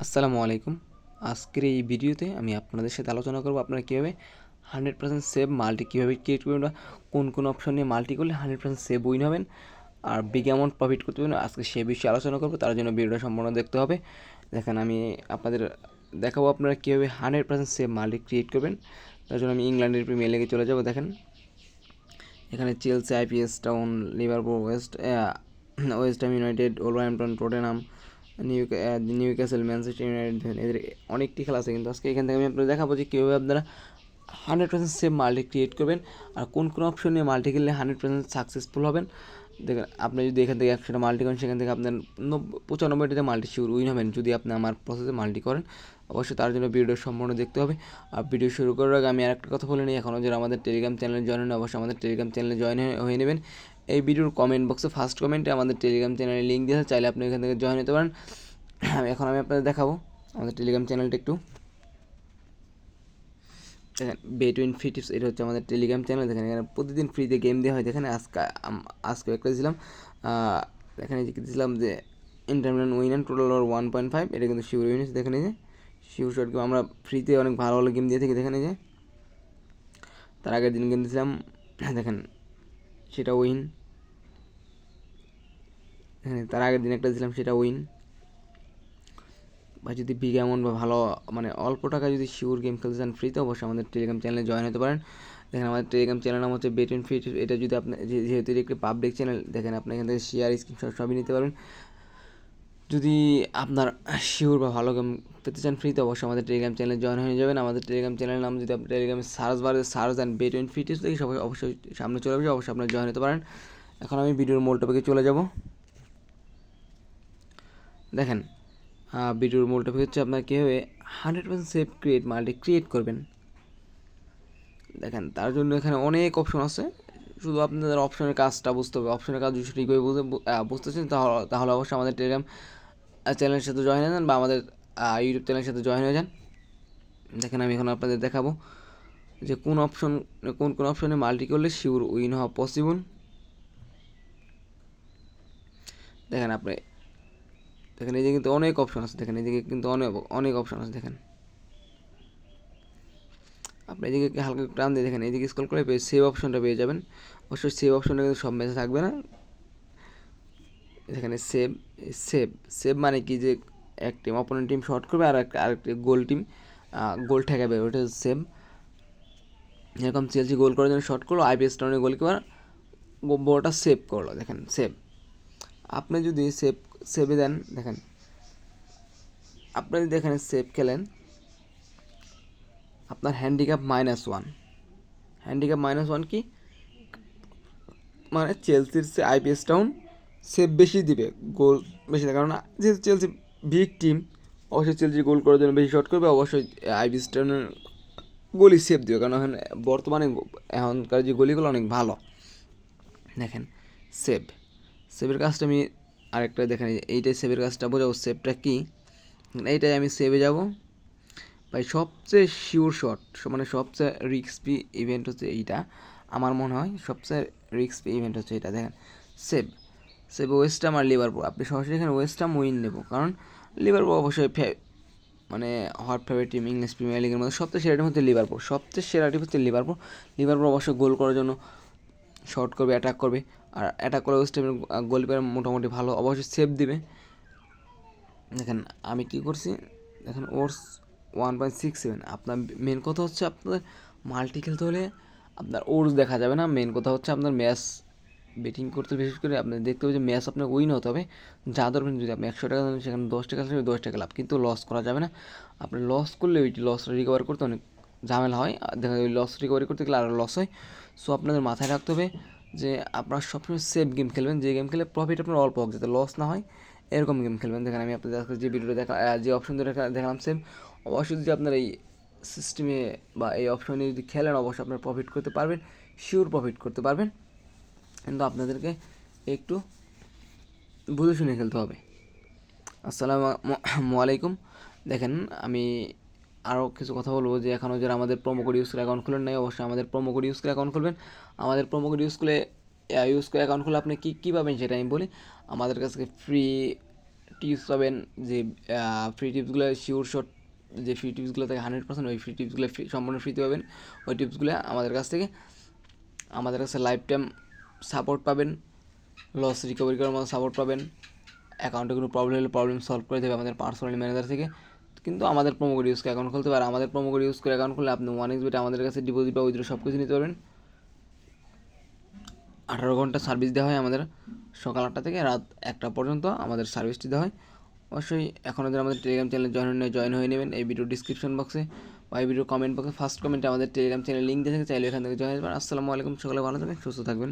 আসসালামু আলাইকুম। আজকের এই ভিডিওতে আমি আপনাদের সাথে আলোচনা করব আপনারা কীভাবে 100% সেভ মাল্টি কীভাবে ক্রিয়েট করবেন বা কোন অপশন নিয়ে মাল্টি করলে 100% সেভ উইন হবেন আর বিগ অ্যামাউন্ট প্রফিট করতে পারবেন। আজকে সে বিষয়ে আলোচনা করব, তার জন্য ভিডিওটা সম্পূর্ণ দেখতে হবে। দেখেন আমি আপনাদের দেখাবো আপনারা কীভাবে 100% সেভ মাল্টি ক্রিয়েট করবেন। তার জন্য আমি ইংল্যান্ডের প্রিমিয়ার লিগে চলে যাব। দেখেন এখানে Chelsea, Ipswich Town, Liverpool, West Ham United, Wolverhampton, Tottenham, Newcastle, Manchester United, এদের অনেকটি খেলা আছে, কিন্তু আজকে এখান থেকে আমি আপনাদের দেখাবো যে কীভাবে আপনারা 100% সেভ মাল্টি ক্রিয়েট করবেন আর কোন অপশন নিয়ে মাল্টি খেললে 100% সাকসেসফুল হবেন। দেখেন আপনি যদি এখান থেকে 100টা মাল্টি করেন, সেখান থেকে আপনার 95টাতে মাল্টি শিওর উইন হবেন যদি আপনি আমার প্রসেসে মাল্টি করেন। অবশ্যই তার জন্য ভিডিও সম্পূর্ণ দেখতে হবে। আর ভিডিও শুরু করার আগে আমি আরেকটা কথা বলে নিই, এখনও যারা আমাদের টেলিগ্রাম চ্যানেলে জয়েন হন অবশ্যই আমাদের টেলিগ্রাম চ্যানেলে জয়েন হয়ে নেবেন। এই ভিডিওর কমেন্ট বক্সে ফার্স্ট কমেন্টে আমাদের টেলিগ্রাম চ্যানেলের লিঙ্ক দিয়েছে, চাইলে আপনি এখান থেকে জয়েন হতে পারেন। এখন আমি আপনাদের দেখাবো আমাদের টেলিগ্রাম চ্যানেলটা একটু দেখেন। বেটুইন ফ্রি টিপস, এটা হচ্ছে আমাদের টেলিগ্রাম চ্যানেল। দেখেন এখানে প্রতিদিন ফ্রিতে গেম দেওয়া হয়। দেখেন আজকে একটা দিয়েছিলাম, এখানে দিয়েছিলাম যে intermediate win and total over 1.5, এটা কিন্তু শিওর উইন হচ্ছে। দেখেন এই যে শিওর শর্ট গেম, আমরা ফ্রিতে অনেক ভালো ভালো গেম দিয়ে থাকি। দেখেন এই যে তার আগের দিন গেম দিয়েছিলাম, দেখেন সেটা উইন। এখানে তার আগের দিন একটা দিয়েছিলাম, সেটা উইন। বা যদি বিগ অ্যামাউন্ট বা ভালো মানে অল্প টাকা যদি শিওর গেম খেলতে চান ফ্রিতে, অবশ্যই আমাদের টেলিগ্রাম চ্যানেলে জয়েন হতে পারেন। দেখেন আমাদের টেলিগ্রাম চ্যানেল নাম হচ্ছে বেট ইন ফ্রি। এটা যদি আপনি যেহেতু এটা একটি পাবলিক চ্যানেল, দেখেন আপনি এখান থেকে শেয়ার স্ক্রিনশট সবই নিতে পারবেন। যদি আপনার শিওর বা ভালো গেম পেতে চান ফ্রিতে, অবশ্যই আমাদের টেলিগ্রাম চ্যানেলে জয়েন হয়ে যাবেন। আমাদের টেলিগ্রাম চ্যানেলের নাম যদি আপনি টেলিগ্রামে সার্চ বারে সার্চ দেন বেট ইন ফ্রি টিপস দেখি সবাই অবশ্যই সামনে চলে আসবে, অবশ্যই আপনারা জয়েন হতে পারেন। এখন আমি ভিডিওর মূল টপিকে চলে যাব। দেখেন ভিডিওর মূল টপিক হচ্ছে আপনার কীভাবে 100% সেভ মাল্টি ক্রিয়েট করবেন। দেখেন তার জন্য এখানে অনেক অপশন আছে, শুধু আপনাদের অপশনের কাজটা বুঝতে হবে। অপশনের কাজ যদি ঠিকভাবে বুঝতেছেন তাহলে অবশ্যই আমাদের টেলিগ্রাম চ্যানেলের সাথে জয়েন হয়ে যান বা আমাদের ইউটিউব চ্যানেলের সাথে জয়েন হয়ে যান। দেখেন আমি এখন আপনাদের দেখাবো যে কোন অপশনে মাল্টি করলে শিওর উইন হওয়া পসিবল। দেখেন দেখেন এই যে কিন্তু অনেক অপশন আছে। দেখেন এইদিকে কিন্তু অনেক অপশন আছে। দেখেন আপনি এদিকে হালকা টান দিয়ে দেখেন, এইদিকে স্ক্রল করে সেভ অপশনটা পেয়ে যাবেন। অবশ্যই সেভ অপশনটা কিন্তু সব ম্যাচে থাকবে না। এখানে সেভ সেভ সেভ মানে কি, যে এক টিম অপোনেন্ট টিম শর্ট করবে আর আরেকটি গোল টিম গোল ঠেকাবে, ওটা সেভ। যেরকম চেলসি গোল করার জন্য শর্ট করলো, আইপিএস টাউনের গোলকিপার বলটা সেভ করলো। দেখেন সেভ। আপনি যদি সেভে দেন, দেখেন আপনি যদি এখানে সেভ খেলেন, আপনার হ্যান্ডিক্যাপ -1। হ্যান্ডিক্যাপ -1 কি মানে চেলসির সে আইপিএস টাউন সেভ বেশি দিবে, গোল বেশি দেবে, কারণ যেহেতু চেলসি বিগ টিম, অবশ্যই চেলসি গোল করার জন্য বেশি শট করবে। অবশ্যই আইপিএস টাউনের গোলই সেভ দিবে, কারণ এখানে বর্তমানে এখনকার যে গোলিগুলো অনেক ভালো। দেখেন সেভের কাজটা আমি আরেকটা দেখেন, এইটাই সেভের কাজটা বোঝাবো। সেভটা কি, এইটাই আমি সেভে যাব ভাই। সবচেয়ে শিওর শট মানে সবচেয়ে রিস্কি ইভেন্ট হচ্ছে এইটা, আমার মনে হয় সবচেয়ে রিস্কি ইভেন্ট হচ্ছে এটা। দেখেন সেভ ওয়েস্ট হাম আর লিভারপুল, আপনি সরাসরি এখানে ওয়েস্ট হাম উইন নেব, কারণ লিভারপুল অবশ্যই মানে hot favourite team English premier লিগের মধ্যে সবচেয়ে সেরা টিম হচ্ছে লিভারপুল। সবচেয়ে সেরা টিম হচ্ছে লিভারপুল অবশ্যই গোল করার জন্য শর্ট করবে, অ্যাটাক করবে, আর অ্যাটাক করে ওয়েস্ট হামের গোলকিপার মোটামুটি ভালো, অবশ্যই সেভ দিবে। দেখেন আমি কী করছি, দেখেন ওর্স 1.67। আপনার মেন কথা হচ্ছে আপনাদের মাল্টি খেলতে হলে আপনার ওর্স দেখা যাবে না, মেন কথা হচ্ছে আপনার ম্যাচ বেটিং করতে বিশেষ করে আপনার দেখতে হবে যে ম্যাচ আপনার উইন হতে হবে। যা ধরবেন যদি আপনি 100 টাকা দেন, সেখানে 10 টাকা আসলে 10 টাকা লাভ, কিন্তু লস করা যাবে না। আপনি লস করলে ওইটি লসটা রিকভার করতে অনেক ঝামেলা হয়, দেখা যায় ওই লস রিকভারি করতে গেলে আরও লস হয়। সো আপনাদের মাথায় রাখতে হবে যে আপনারা সবসময় সেফ গেম খেলবেন, যে গেম খেলে প্রফিট আপনার অল্প হোক, যাতে লস না হয় এরকম গেম খেলবেন। দেখেন আমি আপনাদের যে ভিডিওটা যে অপশন দেখালাম সেম, অবশ্যই যদি আপনার এই সিস্টেমে বা এই অপশনে যদি খেলেন, অবশ্যই আপনার প্রফিট করতে পারবেন, শিওর প্রফিট করতে পারবেন। কিন্তু আপনাদেরকে একটু বুঝে শুনে খেলতে হবে। আসসালামু আলাইকুম। দেখেন আমি আরও কিছু কথা বলবো, যে এখনও যারা আমাদের প্রোমো কোড ইউজ করে অ্যাকাউন্ট খুলেন নাই, অবশ্যই আমাদের প্রোমো কোড ইউজ করে অ্যাকাউন্ট খুলবেন। আমাদের প্রোমো কোড ইউজ করে অ্যাকাউন্ট খুলে আপনি কী পাবেন সেটা আমি বলি। আমাদের কাছে ফ্রি টিপস পাবেন, যে ফ্রি টিপসগুলো শিওর শট, যে ফ্রি টিপসগুলো থাকে 100%, ওই ফ্রি টিপসগুলো সম্পূর্ণ ফ্রিতে পাবেন। ওই টিপসগুলো আমাদের কাছ থেকে, আমাদের কাছে লাইফ টাইম সাপোর্ট পাবেন, লস রিকভারি করার মতো সাপোর্ট পাবেন, অ্যাকাউন্টে কোনো প্রবলেম হলে প্রবলেম সলভ করে দেবে আমাদের পার্সোনাল ম্যানেজার থেকে। কিন্তু আমাদের প্রোমো কোড ইউজ করে অ্যাকাউন্ট খুলতে পারে, আমাদের প্রোমো কোড ইউজ করে অ্যাকাউন্ট খুললে আপনি 1xBet আমাদের কাছে ডিপোজিট বা উইথড্র সব কিছু নিতে পারবেন। 18 ঘন্টা সার্ভিস দেওয়া হয় আমাদের, সকাল 8টা থেকে রাত 1টা পর্যন্ত আমাদের সার্ভিসটি দেওয়া হয়। অবশ্যই এখনও যারা আমাদের টেলিগ্রাম চ্যানেলে জয়েন হয়ে নেবেন। এই ভিডিও ডিসক্রিপশন বক্সে বা এই ভিডিও কমেন্ট বক্সে ফার্স্ট কমেন্টে আমাদের টেলিগ্রাম চ্যানেল লিঙ্ক দিয়ে থাকে, চাইলে এখান থেকে জয়েন হয়ে যাবেন। আসসালামু আলাইকুম, সকলে ভালো থাকবেন, সুস্থ থাকবেন।